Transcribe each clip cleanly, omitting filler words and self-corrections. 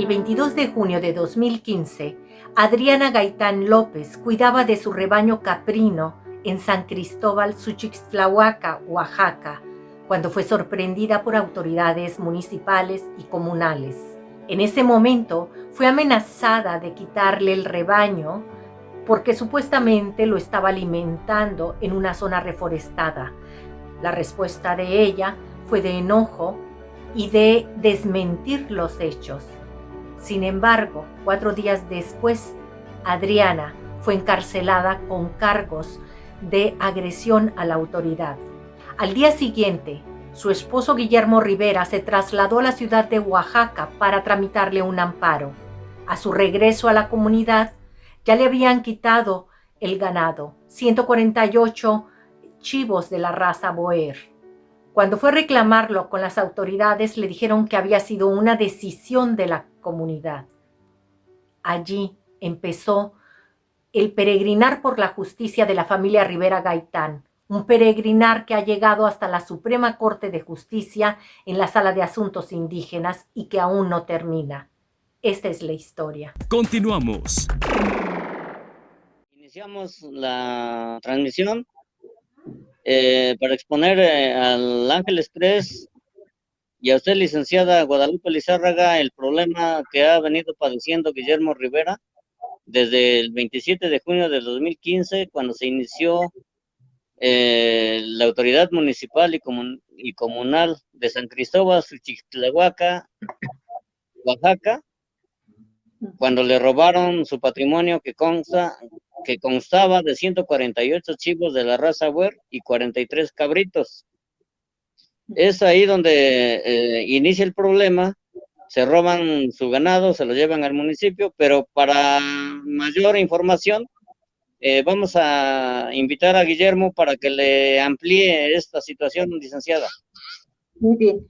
El 22 de junio de 2015, Adriana Gaitán López cuidaba de su rebaño caprino en San Cristóbal, Suchixtlahuaca, Oaxaca, cuando fue sorprendida por autoridades municipales y comunales. En ese momento fue amenazada de quitarle el rebaño porque supuestamente lo estaba alimentando en una zona reforestada. La respuesta de ella fue de enojo y de desmentir los hechos. Sin embargo, 4 días después, Adriana fue encarcelada con cargos de agresión a la autoridad. Al día siguiente, su esposo Guillermo Rivera se trasladó a la ciudad de Oaxaca para tramitarle un amparo. A su regreso a la comunidad, ya le habían quitado el ganado, 148 chivos de la raza Boer. Cuando fue a reclamarlo con las autoridades, le dijeron que había sido una decisión de la comunidad. Allí empezó el peregrinar por la justicia de la familia Rivera Gaitán, un peregrinar que ha llegado hasta la Suprema Corte de Justicia en la Sala de Asuntos Indígenas y que aún no termina. Esta es la historia. Continuamos. Iniciamos la transmisión para exponer al Ángel Express y a usted, licenciada Guadalupe Lizárraga, el problema que ha venido padeciendo Guillermo Rivera desde el 27 de junio del 2015, cuando se inició la autoridad municipal y comunal de San Cristóbal, Suchixtlahuaca, Oaxaca, cuando le robaron su patrimonio que constaba de 148 chivos de la raza Boer y 43 cabritos. Es ahí donde inicia el problema. Se roban su ganado, se lo llevan al municipio, pero para mayor información vamos a invitar a Guillermo para que le amplíe esta situación, licenciada. Muy bien.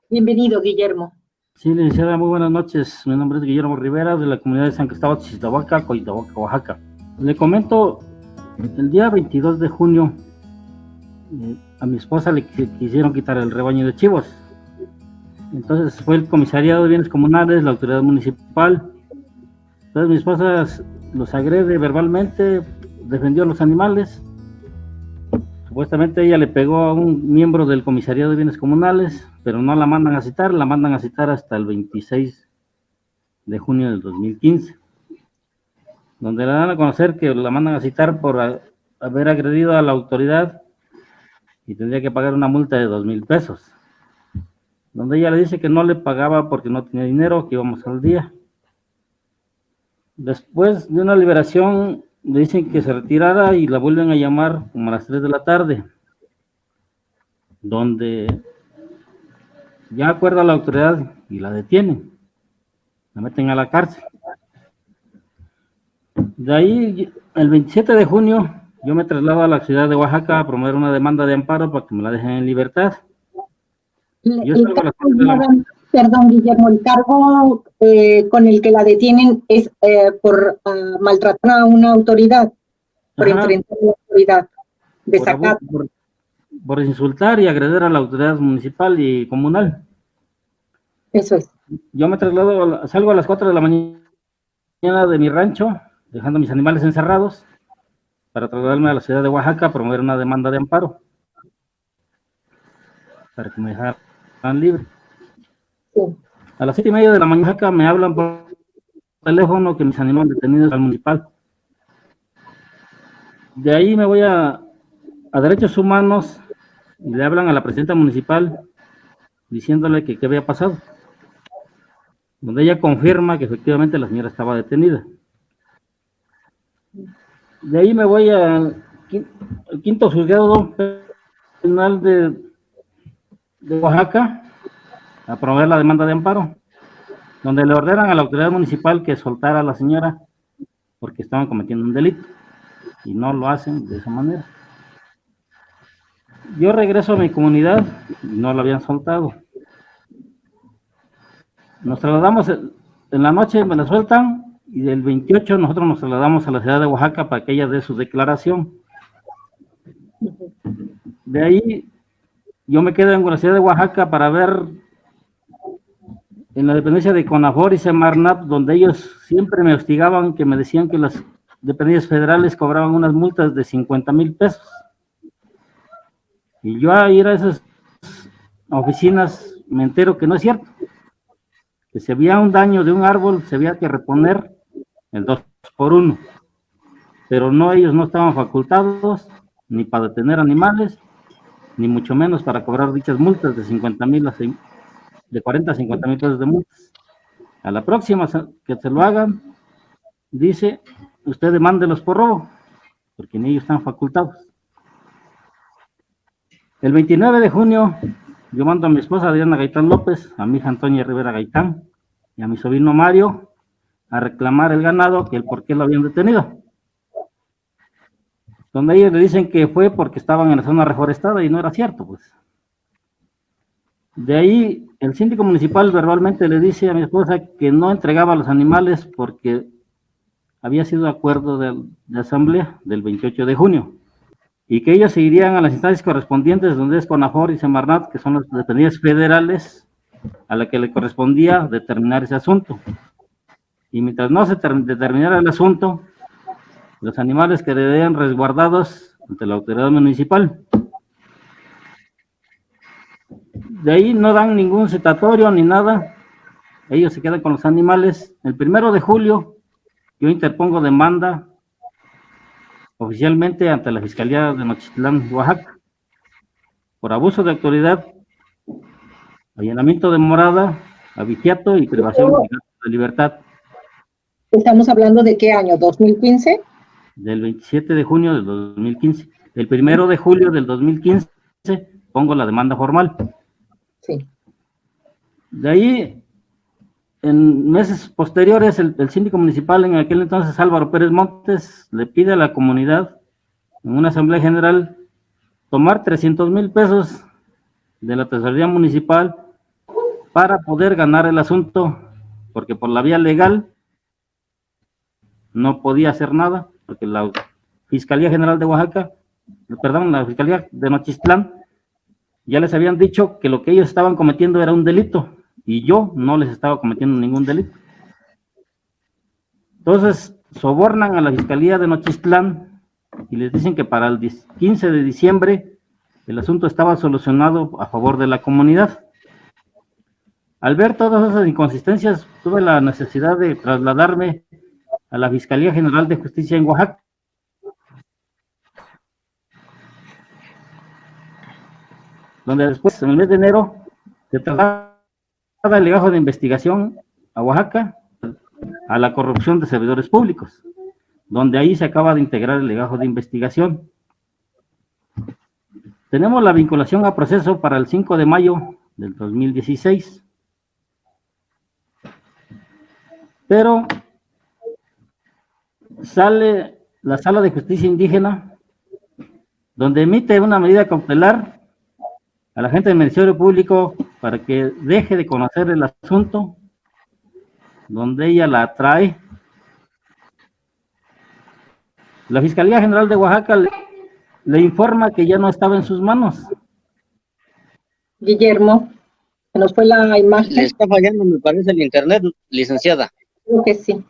Bienvenido, Guillermo. Sí, licenciada, muy buenas noches. Mi nombre es Guillermo Rivera, de la comunidad de San Cristóbal, Chichitahuaca, Coitahuaca, Oaxaca. Le comento, el día 22 de junio a mi esposa le quisieron quitar el rebaño de chivos. Entonces fue el comisariado de bienes comunales, la autoridad municipal. Entonces mi esposa los agrede verbalmente, defendió a los animales. Supuestamente ella le pegó a un miembro del comisariado de bienes comunales, pero no la mandan a citar, la mandan a citar hasta el 26 de junio del 2015, donde le dan a conocer que la mandan a citar por haber agredido a la autoridad y tendría que pagar una multa de 2,000 pesos, donde ella le dice que no le pagaba porque no tenía dinero, que íbamos al día. Después de una liberación, le dicen que se retirara y la vuelven a llamar como a las 3 de la tarde, donde ya acuerda la autoridad y la detienen, la meten a la cárcel. De ahí, el 27 de junio, yo me traslado a la ciudad de Oaxaca a promover una demanda de amparo para que me la dejen en libertad. Perdón, Guillermo, el cargo con el que la detienen es por maltratar a una autoridad, por enfrentar a la autoridad, desacato. Por insultar y agredir a la autoridad municipal y comunal. Eso es. Yo me traslado, salgo a las 4 de la mañana de mi rancho, dejando mis animales encerrados, para trasladarme a la ciudad de Oaxaca a promover una demanda de amparo, para que me dejaran libre. Sí. A las 7:30 de la mañana me hablan por teléfono que mis animales detenidos al municipal. De ahí me voy a Derechos Humanos y le hablan a la presidenta municipal diciéndole que qué había pasado, donde ella confirma que efectivamente la señora estaba detenida. De ahí me voy al quinto juzgado penal de Oaxaca a promover la demanda de amparo, donde le ordenan a la autoridad municipal que soltara a la señora porque estaban cometiendo un delito y no lo hacen de esa manera. Yo regreso a mi comunidad y no la habían soltado. Nos trasladamos en la noche, me la sueltan, y del 28 nosotros nos trasladamos a la ciudad de Oaxaca para que ella dé su declaración. De ahí yo me quedo en la ciudad de Oaxaca para ver en la dependencia de CONAFOR y Semarnat, donde ellos siempre me hostigaban, que me decían que las dependencias federales cobraban unas multas de 50,000 pesos. Y yo a ir a esas oficinas me entero que no es cierto, que si había un daño de un árbol se había que reponer el 2 por 1, pero no, ellos no estaban facultados ni para detener animales, ni mucho menos para cobrar dichas multas de 50,000, de 40 a 50,000 pesos de multas. A la próxima que se lo hagan, dice, usted demándelos por robo, porque ni ellos están facultados. El 29 de junio, yo mando a mi esposa Adriana Gaitán López, a mi hija Antonia Rivera Gaitán y a mi sobrino Mario a reclamar el ganado, que el por qué lo habían detenido. Donde ellos le dicen que fue porque estaban en la zona reforestada y no era cierto, pues. De ahí, el síndico municipal verbalmente le dice a mi esposa que no entregaba los animales porque había sido acuerdo de asamblea del 28 de junio y que ellos se irían a las instancias correspondientes, donde es CONAFOR y Semarnat, que son las dependencias federales a la que le correspondía determinar ese asunto. Y mientras no se determinara el asunto, los animales quedarían resguardados ante la autoridad municipal. De ahí no dan ningún citatorio ni nada, ellos se quedan con los animales. El 1 de julio yo interpongo demanda oficialmente ante la Fiscalía de Nochitlán, Oaxaca, por abuso de autoridad, allanamiento de morada, abigeato y privación de libertad. ¿Estamos hablando de qué año? ¿2015? Del 27 de junio del 2015. El 1 de julio del 2015 pongo la demanda formal. Sí. De ahí, en meses posteriores, el síndico municipal en aquel entonces, Álvaro Pérez Montes, le pide a la comunidad, en una asamblea general, tomar 300,000 pesos de la tesorería municipal para poder ganar el asunto, porque por la vía legal no podía hacer nada, porque la Fiscalía General de Oaxaca, perdón, la Fiscalía de Nochistlán, ya les habían dicho que lo que ellos estaban cometiendo era un delito, y yo no les estaba cometiendo ningún delito. Entonces, sobornan a la Fiscalía de Nochistlán y les dicen que para el 15 de diciembre el asunto estaba solucionado a favor de la comunidad. Al ver todas esas inconsistencias, tuve la necesidad de trasladarme a la Fiscalía General de Justicia en Oaxaca, donde después, en el mes de enero, se traslada el legajo de investigación a Oaxaca, a la corrupción de servidores públicos, donde ahí se acaba de integrar el legajo de investigación. Tenemos la vinculación a proceso para el 5 de mayo del 2016, pero sale la Sala de Justicia Indígena, donde emite una medida cautelar a la gente del Ministerio Público para que deje de conocer el asunto, donde ella la atrae. La Fiscalía General de Oaxaca le informa que ya no estaba en sus manos. Guillermo, se nos fue la imagen. Le está fallando, me parece, el internet, licenciada. Creo que sí.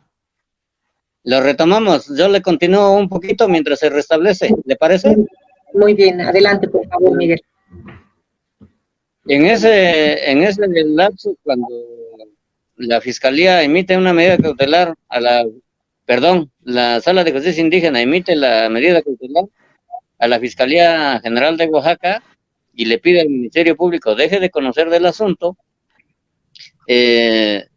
Lo retomamos. Yo le continúo un poquito mientras se restablece. ¿Le parece? Muy bien. Adelante, por favor, Miguel. En ese lapso, cuando la Fiscalía emite una medida cautelar la Sala de Justicia Indígena emite la medida cautelar a la Fiscalía General de Oaxaca y le pide al Ministerio Público deje de conocer del asunto, le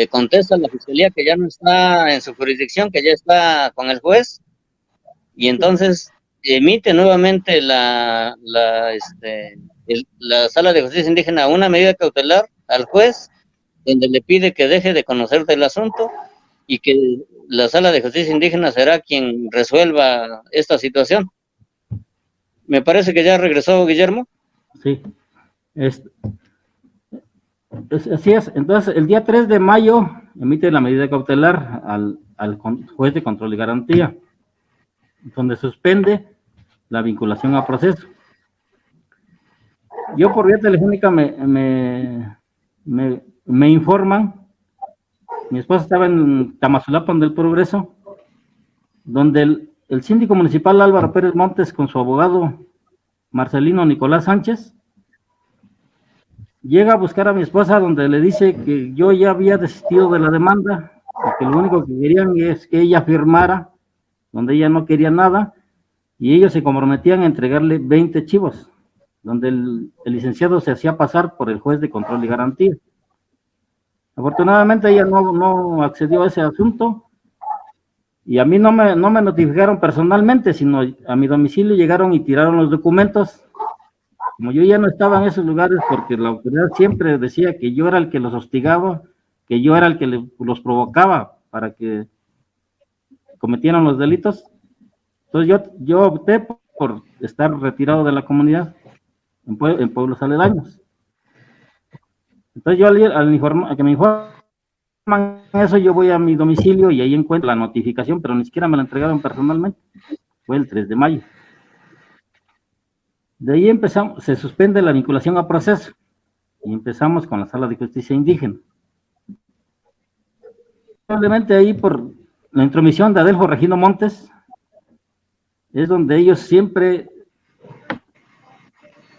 contesta a la Fiscalía que ya no está en su jurisdicción, que ya está con el juez, y entonces emite nuevamente la Sala de Justicia Indígena una medida cautelar al juez, donde le pide que deje de conocer del asunto y que la Sala de Justicia Indígena será quien resuelva esta situación. Me parece que ya regresó Guillermo. Sí, así es. Entonces, el día 3 de mayo emite la medida cautelar al juez de control y garantía, donde suspende la vinculación a proceso. Yo por vía telefónica me me informan, mi esposa estaba en Tamazulapan del Progreso, donde el síndico municipal Álvaro Pérez Montes con su abogado Marcelino Nicolás Sánchez llega a buscar a mi esposa, donde le dice que yo ya había desistido de la demanda, porque lo único que querían es que ella firmara, donde ella no quería nada, y ellos se comprometían a entregarle 20 chivos, donde el licenciado se hacía pasar por el juez de control y garantía. Afortunadamente ella no accedió a ese asunto, y a mí no me notificaron personalmente, sino a mi domicilio llegaron y tiraron los documentos. Como yo ya no estaba en esos lugares, porque la autoridad siempre decía que yo era el que los hostigaba, que yo era el que los provocaba para que cometieran los delitos, entonces yo opté por estar retirado de la comunidad en pueblos aledaños. Entonces yo al informar, a que me informan eso, yo voy a mi domicilio y ahí encuentro la notificación, pero ni siquiera me la entregaron personalmente. Fue el 3 de mayo. De ahí empezamos, se suspende la vinculación a proceso y empezamos con la Sala de Justicia Indígena. Probablemente ahí por la intromisión de Adelfo Regino Montes, es donde ellos siempre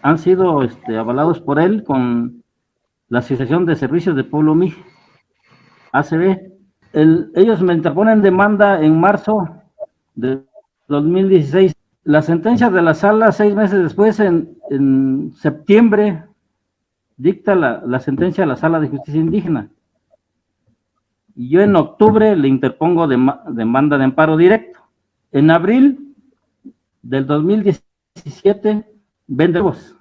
han sido avalados por él con la Asociación de Servicios de Pueblo Mije, ACB. Ellos me interponen demanda en marzo de 2016. La sentencia de la sala, 6 meses después, en septiembre, dicta la sentencia de la Sala de Justicia Indígena. Y yo en octubre le interpongo demanda de amparo directo. En abril del 2017, vendemos,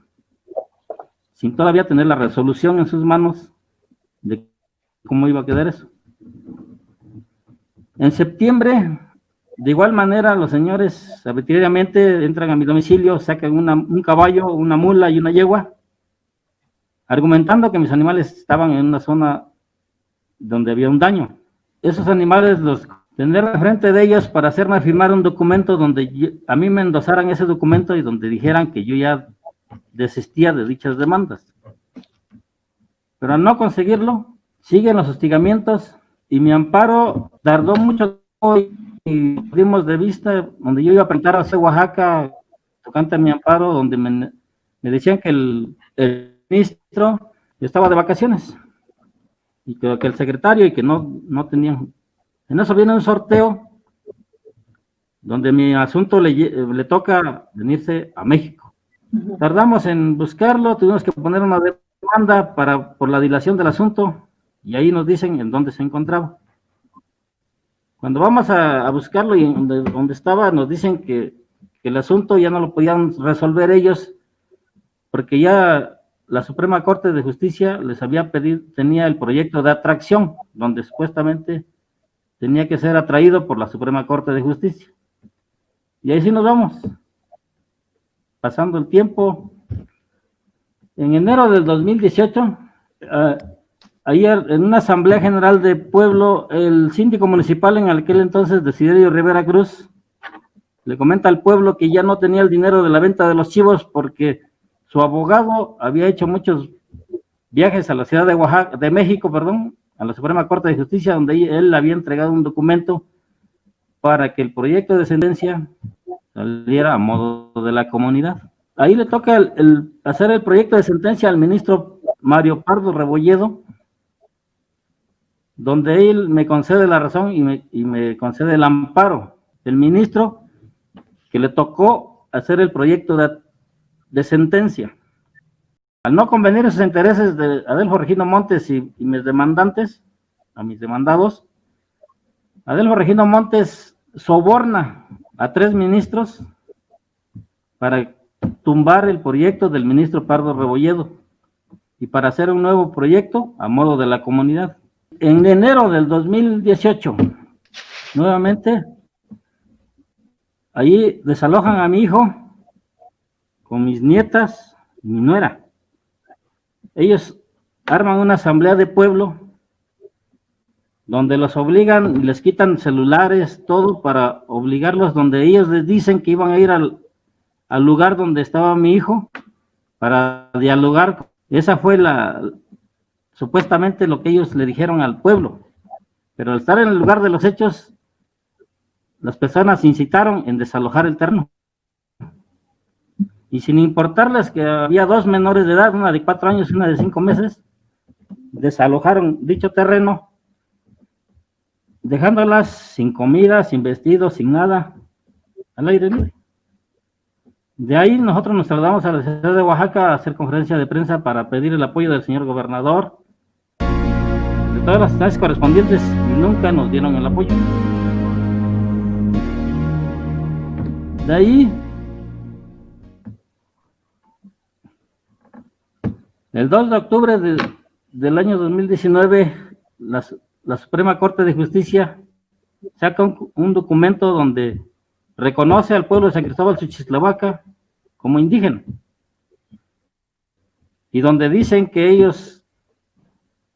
sin todavía tener la resolución en sus manos de cómo iba a quedar eso. En septiembre, de igual manera, los señores arbitrariamente entran a mi domicilio, sacan un caballo, una mula y una yegua, argumentando que mis animales estaban en una zona donde había un daño. Esos animales los tendré frente de ellos para hacerme firmar un documento donde a mí me endosaran ese documento y donde dijeran que yo ya desistía de dichas demandas. Pero al no conseguirlo, siguen los hostigamientos y mi amparo tardó mucho y perdimos de vista, donde yo iba a presentar a Oaxaca, tocante a mi amparo, donde me decían que el ministro estaba de vacaciones y que el secretario y que no tenían. En eso viene un sorteo donde mi asunto le toca venirse a México. Tardamos en buscarlo, tuvimos que poner una demanda por la dilación del asunto y ahí nos dicen en dónde se encontraba. Cuando vamos a buscarlo y donde estaba, nos dicen que el asunto ya no lo podían resolver ellos porque ya la Suprema Corte de Justicia les había pedido, tenía el proyecto de atracción, donde supuestamente tenía que ser atraído por la Suprema Corte de Justicia. Y ahí sí nos vamos, pasando el tiempo. En enero del 2018, ahí en una asamblea general de pueblo, el síndico municipal en aquel entonces, Desiderio Rivera Cruz, le comenta al pueblo que ya no tenía el dinero de la venta de los chivos porque su abogado había hecho muchos viajes a la ciudad de Oaxaca, de México, perdón, a la Suprema Corte de Justicia, donde él había entregado un documento para que el proyecto de sentencia saliera a modo de la comunidad. Ahí le toca hacer el proyecto de sentencia al ministro Mario Pardo Rebolledo, donde él me concede la razón y me concede el amparo. El ministro que le tocó hacer el proyecto de sentencia. Al no convenir esos intereses de Adelfo Regino Montes y mis demandantes, a mis demandados, Adelfo Regino Montes soborna a 3 ministros para tumbar el proyecto del ministro Pardo Rebolledo y para hacer un nuevo proyecto a modo de la comunidad. En enero del 2018, nuevamente, ahí desalojan a mi hijo con mis nietas y mi nuera. Ellos arman una asamblea de pueblo donde los obligan y les quitan celulares, todo para obligarlos, donde ellos les dicen que iban a ir al lugar donde estaba mi hijo para dialogar. Esa fue supuestamente lo que ellos le dijeron al pueblo, pero al estar en el lugar de los hechos, las personas incitaron en desalojar el terreno. Y sin importarles que había 2 menores de edad, una de 4 años y una de 5 meses, desalojaron dicho terreno, dejándolas sin comida, sin vestido, sin nada, al aire libre. De ahí nosotros nos trasladamos a la ciudad de Oaxaca a hacer conferencia de prensa para pedir el apoyo del señor gobernador, de todas las instancias correspondientes, y nunca nos dieron el apoyo. De ahí, el 2 de octubre del año 2019, la Suprema Corte de Justicia saca un documento donde reconoce al pueblo de San Cristóbal Suchislavaca como indígena, y donde dicen que ellos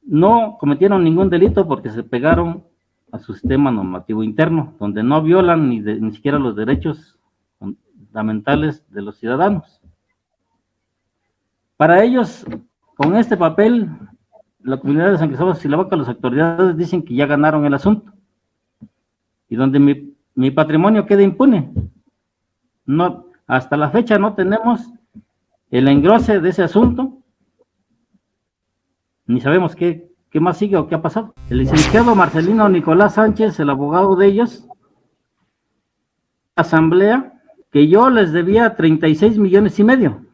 no cometieron ningún delito porque se pegaron a su sistema normativo interno, donde no violan ni siquiera los derechos fundamentales de los ciudadanos. Para ellos, con este papel, la comunidad de San Cristóbal Suchislavaca, las autoridades dicen que ya ganaron el asunto, y donde mi patrimonio queda impune. No, hasta la fecha no tenemos el engrose de ese asunto, ni sabemos qué más sigue o qué ha pasado. El licenciado Marcelino Nicolás Sánchez, el abogado de ellos, asamblea, que yo les debía 36 millones y medio,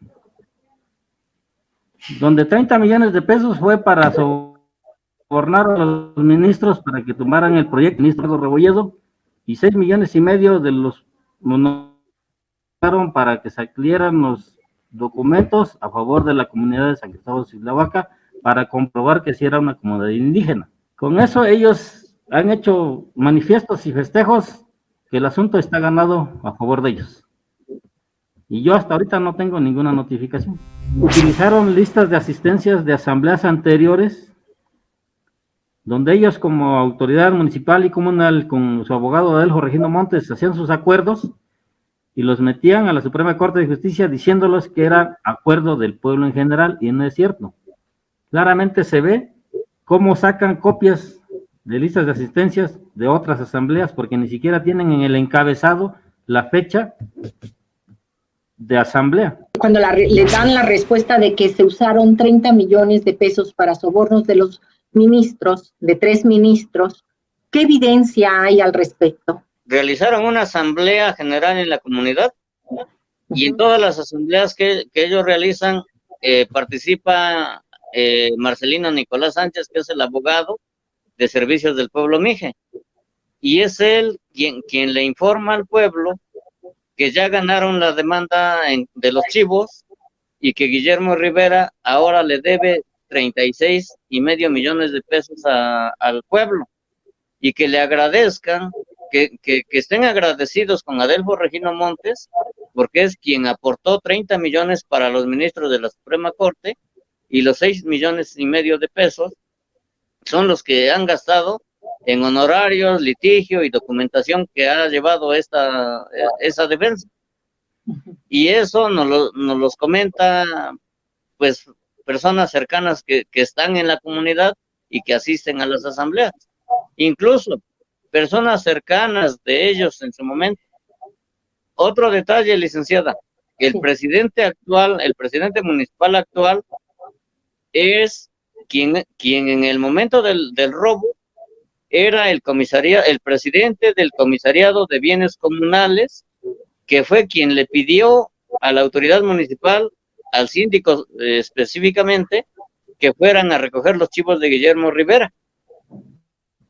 donde 30 millones de pesos fue para sobornar a los ministros para que tomaran el proyecto, ministro Rebolledo, y 6 millones y medio de los para que se adquirieran los documentos a favor de la comunidad de San Cristóbal Suchislavaca para comprobar que sí era una comunidad indígena. Con eso ellos han hecho manifiestos y festejos que el asunto está ganado a favor de ellos. Y yo hasta ahorita no tengo ninguna notificación. Utilizaron listas de asistencias de asambleas anteriores, donde ellos como autoridad municipal y comunal con su abogado Adelfo Regino Montes hacían sus acuerdos y los metían a la Suprema Corte de Justicia diciéndoles que era acuerdo del pueblo en general, y no es cierto. Claramente se ve cómo sacan copias de listas de asistencias de otras asambleas, porque ni siquiera tienen en el encabezado la fecha de asamblea. Cuando le dan la respuesta de que se usaron 30 millones de pesos para sobornos de los ministros, de 3 ministros, ¿qué evidencia hay al respecto? Realizaron una asamblea general en la comunidad, y en todas las asambleas que ellos realizan participa Marcelino Nicolás Sánchez, que es el abogado de Servicios del Pueblo Mije, y es él quien le informa al pueblo que ya ganaron la demanda de los chivos y que Guillermo Rivera ahora le debe 36.5 millones de pesos al pueblo, y que le agradezcan, que estén agradecidos con Adelfo Regino Montes, porque es quien aportó 30 millones para los ministros de la Suprema Corte, y los 6.5 millones de pesos son los que han gastado en honorarios, litigio y documentación que ha llevado esa defensa. Y eso nos los comenta pues personas cercanas que están en la comunidad y que asisten a las asambleas, incluso personas cercanas de ellos en su momento. Otro detalle, licenciada, el presidente actual, el presidente municipal actual, es quien en el momento del robo era el presidente del comisariado de bienes comunales, que fue quien le pidió a la autoridad municipal, al síndico específicamente, que fueran a recoger los chivos de Guillermo Rivera.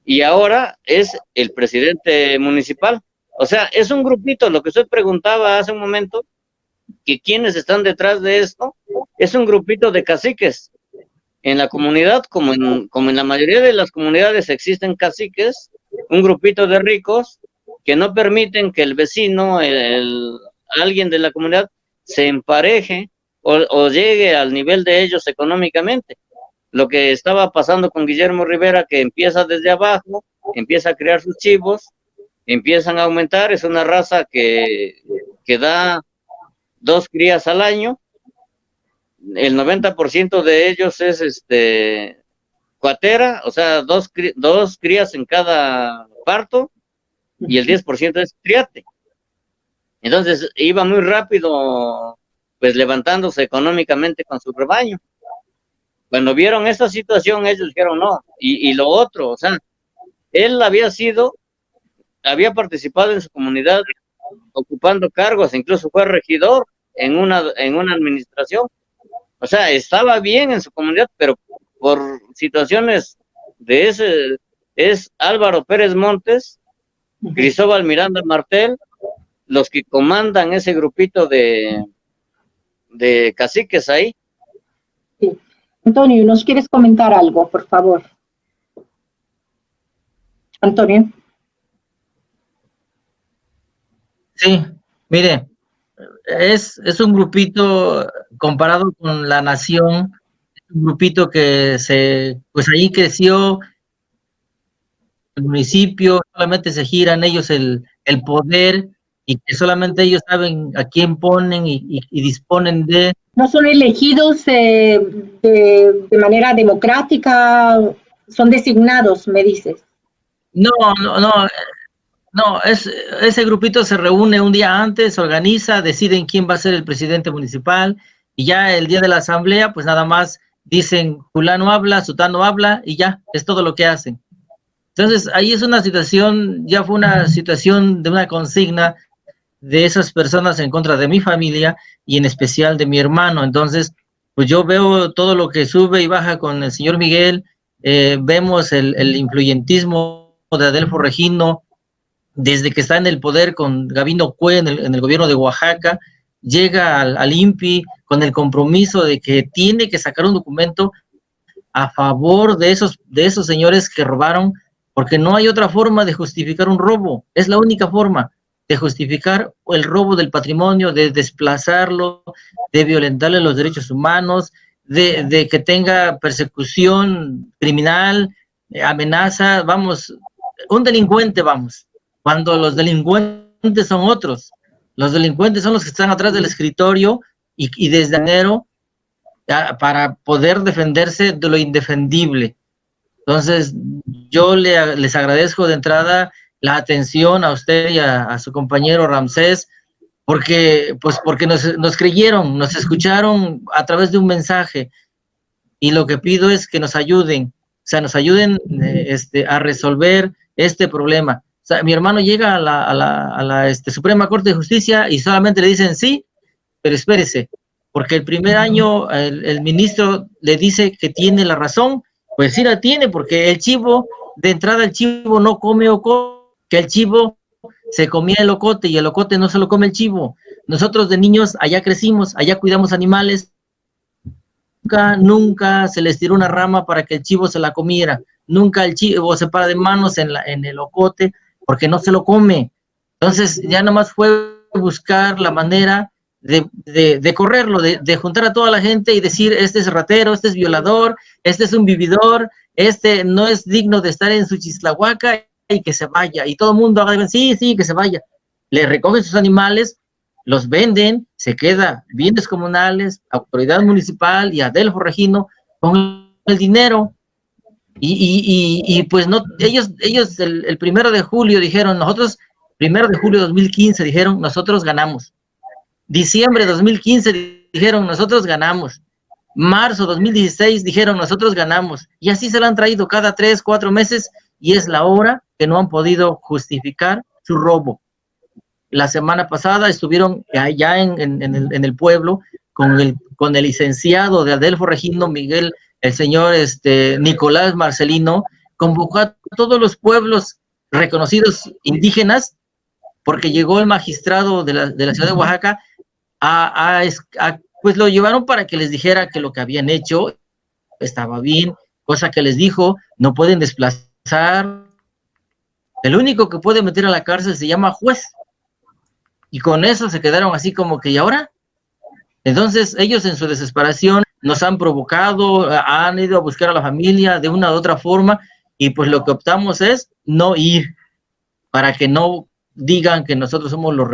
Y ahora es el presidente municipal. O sea, es un grupito, lo que usted preguntaba hace un momento, que quienes están detrás de esto, es un grupito de caciques. En la comunidad, como en la mayoría de las comunidades existen caciques, un grupito de ricos que no permiten que el vecino, alguien de la comunidad, se empareje o llegue al nivel de ellos económicamente. Lo que estaba pasando con Guillermo Rivera, que empieza desde abajo, empieza a criar sus chivos, empiezan a aumentar, es una raza que da 2 crías al año. El 90% de ellos es cuatera, o sea, dos crías en cada parto, y el 10% es triate. Entonces iba muy rápido, pues levantándose económicamente con su rebaño. Cuando vieron esta situación, ellos dijeron no. Y lo otro, o sea, él había participado en su comunidad ocupando cargos, incluso fue regidor en una administración. O sea, estaba bien en su comunidad, pero por situaciones es Álvaro Pérez Montes, Cristóbal Miranda Martel, los que comandan ese grupito de caciques ahí. Sí. Antonio, ¿nos quieres comentar algo, por favor? Antonio. Sí, mire, es un grupito comparado con la nación, es un grupito que pues ahí creció el municipio, solamente se giran ellos el poder y que solamente ellos saben a quién ponen y disponen de. ¿No son elegidos de manera democrática? Son designados, me dices. No, ese grupito se reúne un día antes, se organiza, deciden quién va a ser el presidente municipal y ya el día de la asamblea, pues nada más dicen fulano habla, sutano habla y ya, es todo lo que hacen. Entonces ahí es una situación, ya fue una situación de una consigna de esas personas en contra de mi familia y en especial de mi hermano. Entonces, pues yo veo todo lo que sube y baja con el señor Miguel, vemos el influyentismo de Adelfo Regino, desde que está en el poder con Gabino Cue en el gobierno de Oaxaca, llega al INPI con el compromiso de que tiene que sacar un documento a favor de esos señores que robaron, porque no hay otra forma de justificar un robo, es la única forma de justificar el robo del patrimonio, de desplazarlo, de violentarle los derechos humanos, de que tenga persecución criminal, amenaza, vamos, un delincuente, vamos, cuando los delincuentes son otros. Los delincuentes son los que están atrás del escritorio y desde enero para poder defenderse de lo indefendible. Entonces, yo les agradezco de entrada la atención a usted y a su compañero Ramsés, porque nos creyeron, nos escucharon a través de un mensaje, y lo que pido es que nos ayuden, o sea, nos ayuden a resolver este problema. O sea, mi hermano llega a la Suprema Corte de Justicia y solamente le dicen sí, pero espérese, porque el primer año el ministro le dice que tiene la razón, pues sí la tiene, porque el chivo, de entrada el chivo no come ocote, que el chivo se comía el ocote y el ocote no se lo come el chivo. Nosotros de niños allá crecimos, allá cuidamos animales, nunca se les tiró una rama para que el chivo se la comiera, nunca el chivo se para de manos en el ocote porque no se lo come. Entonces ya nomás fue buscar la manera de correrlo, de juntar a toda la gente y decir, este es ratero, este es violador, este es un vividor, este no es digno de estar en Suchixtlahuaca y que se vaya. Y todo el mundo haga, sí, que se vaya. Le recogen sus animales, los venden, se queda bienes comunales, autoridad municipal y Adelfo Regino con el dinero. Y pues no, ellos el 1 de julio dijeron, nosotros, 1 de julio de 2015 dijeron, nosotros ganamos. Diciembre de 2015 dijeron, nosotros ganamos. Marzo 2016 dijeron, nosotros ganamos. Y así se lo han traído cada 3, 4 meses y es la hora que no han podido justificar su robo. La semana pasada estuvieron allá en el pueblo con el licenciado de Adelfo Regino, Miguel, el señor Nicolás Marcelino, convocó a todos los pueblos reconocidos indígenas, porque llegó el magistrado de la ciudad de Oaxaca pues lo llevaron para que les dijera que lo que habían hecho estaba bien, cosa que les dijo, no pueden desplazar, el único que puede meter a la cárcel se llama juez, y con eso se quedaron así como que, ¿y ahora? Entonces ellos en su desesperación nos han provocado, han ido a buscar a la familia de una u otra forma, y pues lo que optamos es no ir, para que no digan que nosotros somos los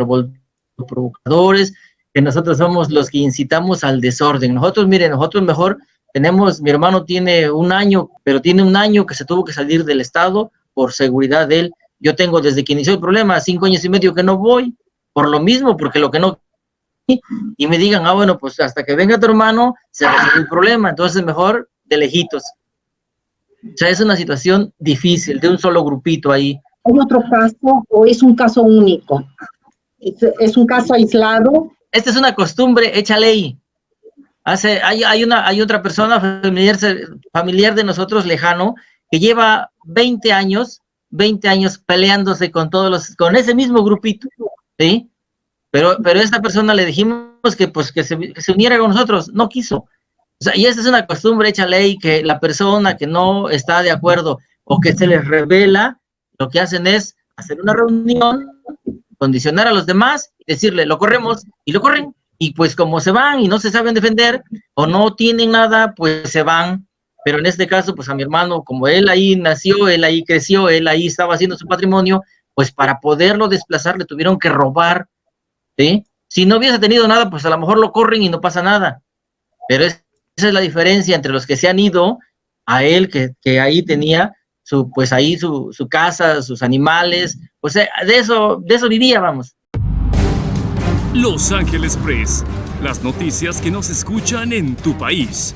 provocadores, que nosotros somos los que incitamos al desorden. Nosotros, miren, nosotros mejor mi hermano tiene 1 año, pero tiene 1 año que se tuvo que salir del estado por seguridad de él. Yo tengo desde que inició el problema 5 años y medio que no voy, por lo mismo, porque lo que no... Y me digan, bueno, pues hasta que venga tu hermano se resuelve el problema, entonces mejor de lejitos. O sea, es una situación difícil, de un solo grupito ahí. ¿Hay otro caso o es un caso único? ¿Es un caso aislado? Esta es una costumbre hecha ley. Hay otra persona familiar de nosotros lejano que lleva 20 años peleándose con ese mismo grupito, ¿sí? Pero esta persona le dijimos que se uniera con nosotros, no quiso. O sea, y esta es una costumbre hecha ley, que la persona que no está de acuerdo o que se les revela, lo que hacen es hacer una reunión, condicionar a los demás, decirle, lo corremos, y lo corren. Y pues como se van y no se saben defender o no tienen nada, pues se van. Pero en este caso, pues a mi hermano, como él ahí nació, él ahí creció, él ahí estaba haciendo su patrimonio, pues para poderlo desplazar le tuvieron que robar, ¿sí? Si no hubiese tenido nada, pues a lo mejor lo corren y no pasa nada. Pero esa es la diferencia entre los que se han ido, a él que ahí tenía su casa, sus animales, pues de eso vivía, vamos. Los Ángeles Press, las noticias que no se escuchan en tu país.